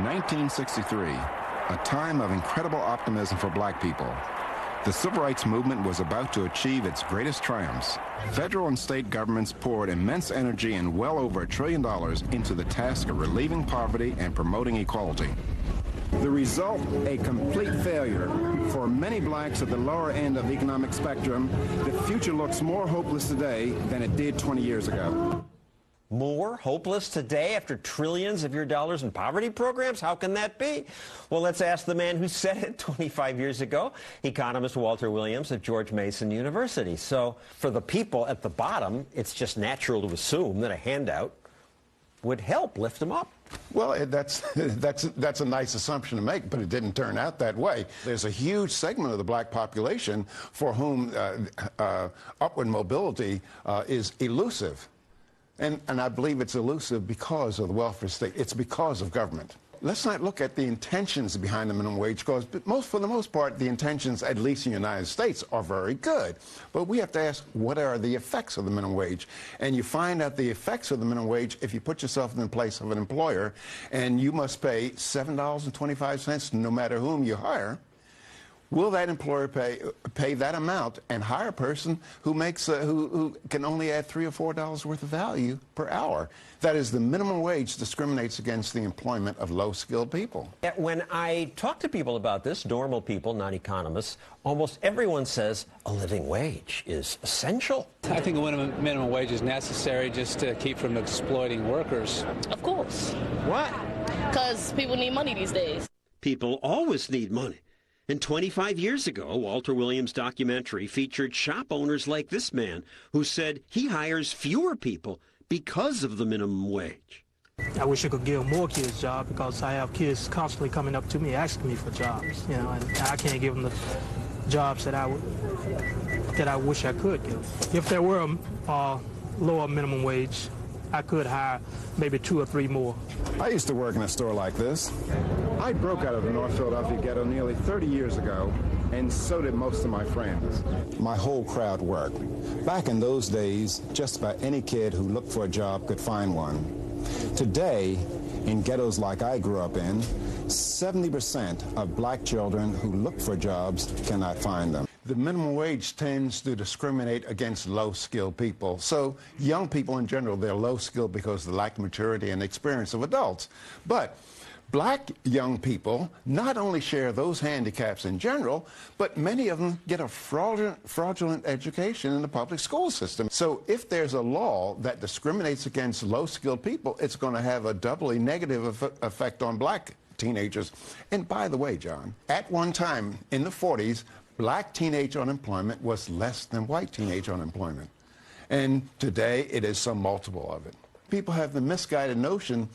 1963, a time of incredible optimism for black people. The civil rights movement was about to achieve its greatest triumphs. Federal and state governments poured immense energy and well over $1 trillion into the task of relieving poverty and promoting equality. The result, a complete failure. For many blacks at the lower end of the economic spectrum, the future looks more hopeless today than it did 20 years ago. More hopeless today after trillions of your dollars in poverty programs? How can that be? Well, let's ask the man who said it 25 years ago, economist Walter Williams of George Mason University. So for the people at the bottom, it's just natural to assume that a handout would help lift them up. Well, that's a nice assumption to make, but it didn't turn out that way. There's a huge segment of the black population for whom upward mobility is elusive. And I believe it's elusive because of the welfare state. It's because of government. Let's not look at the intentions behind the minimum wage, because for the most part, the intentions, at least in the United States, are very good. But we have to ask, what are the effects of the minimum wage? And you find out the effects of the minimum wage if you put yourself in the place of an employer, and you must pay $7.25 no matter whom you hire. Will that employer pay that amount and hire a person who makes who can only add $3 or $4 worth of value per hour? That is, the minimum wage discriminates against the employment of low-skilled people. When I talk to people about this, normal people, not economists, almost everyone says a living wage is essential. I think a minimum wage is necessary just to keep from exploiting workers. Of course. What? Because people need money these days. People always need money. And 25 years ago, Walter Williams' documentary featured shop owners like this man who said he hires fewer people because of the minimum wage. I wish I could give more kids jobs, because I have kids constantly coming up to me asking me for jobs, you know, and I can't give them the jobs that I wish I could give. If there were a lower minimum wage, I could hire maybe 2 or 3 more. I used to work in a store like this. I broke out of the North Philadelphia ghetto nearly 30 years ago, and so did most of my friends. My whole crowd worked. Back in those days, just about any kid who looked for a job could find one. Today, in ghettos like I grew up in, 70% of black children who look for jobs cannot find them. The minimum wage tends to discriminate against low-skilled people. So young people in general, they're low-skilled because of the lack of maturity and experience of adults. But black young people not only share those handicaps in general, but many of them get a fraudulent education in the public school system. So if there's a law that discriminates against low-skilled people, it's going to have a doubly negative effect on black teenagers. And by the way, John, at one time in the 40s, black teenage unemployment was less than white teenage unemployment. And today, it is some multiple of it. People have the misguided notion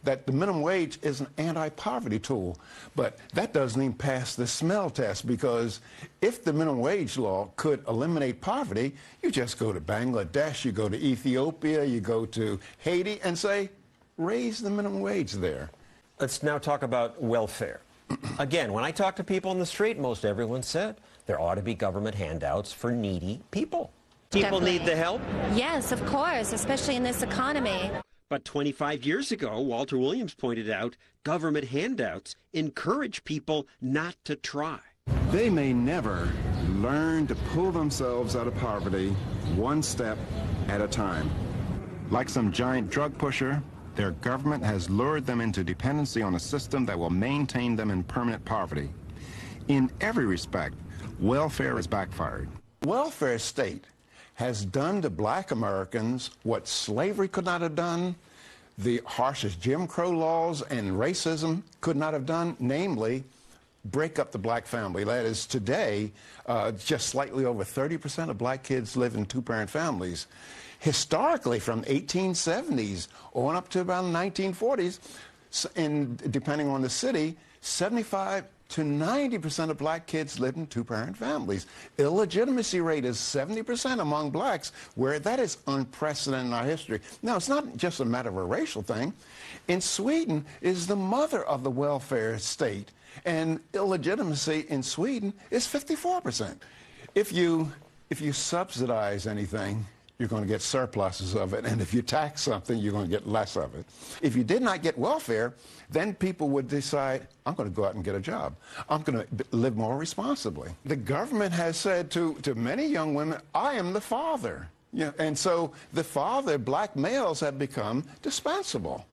that the minimum wage is an anti-poverty tool, but that doesn't even pass the smell test, because if the minimum wage law could eliminate poverty, you just go to Bangladesh, you go to Ethiopia, you go to Haiti and say, raise the minimum wage there. Let's now talk about welfare. Again, when I talk to people on the street, most everyone said there ought to be government handouts for needy people. People Definitely. need the help? Yes, of course, especially in this economy. But 25 years ago, Walter Williams pointed out, government handouts encourage people not to try. They may never learn to pull themselves out of poverty one step at a time. Like some giant drug pusher, their government has lured them into dependency on a system that will maintain them in permanent poverty. In every respect, welfare has backfired. Welfare state has done to black Americans what slavery could not have done, the harshest Jim Crow laws and racism could not have done, namely, break up the black family. That is, today, just slightly over 30% of black kids live in 2-parent families. Historically, from 1870s on up to about the 1940s, and depending on the city, 75 to 90% of black kids live in 2-parent families. Illegitimacy rate is 70% among blacks, where that is unprecedented in our history. Now, it's not just a matter of a racial thing. In Sweden is the mother of the welfare state, and illegitimacy in Sweden is 54%. If you subsidize anything, you're going to get surpluses of it. And if you tax something, you're going to get less of it. If you did not get welfare, then people would decide, I'm going to go out and get a job. I'm going to live more responsibly. The government has said to many young women, I am the father. And so the father, black males, have become dispensable.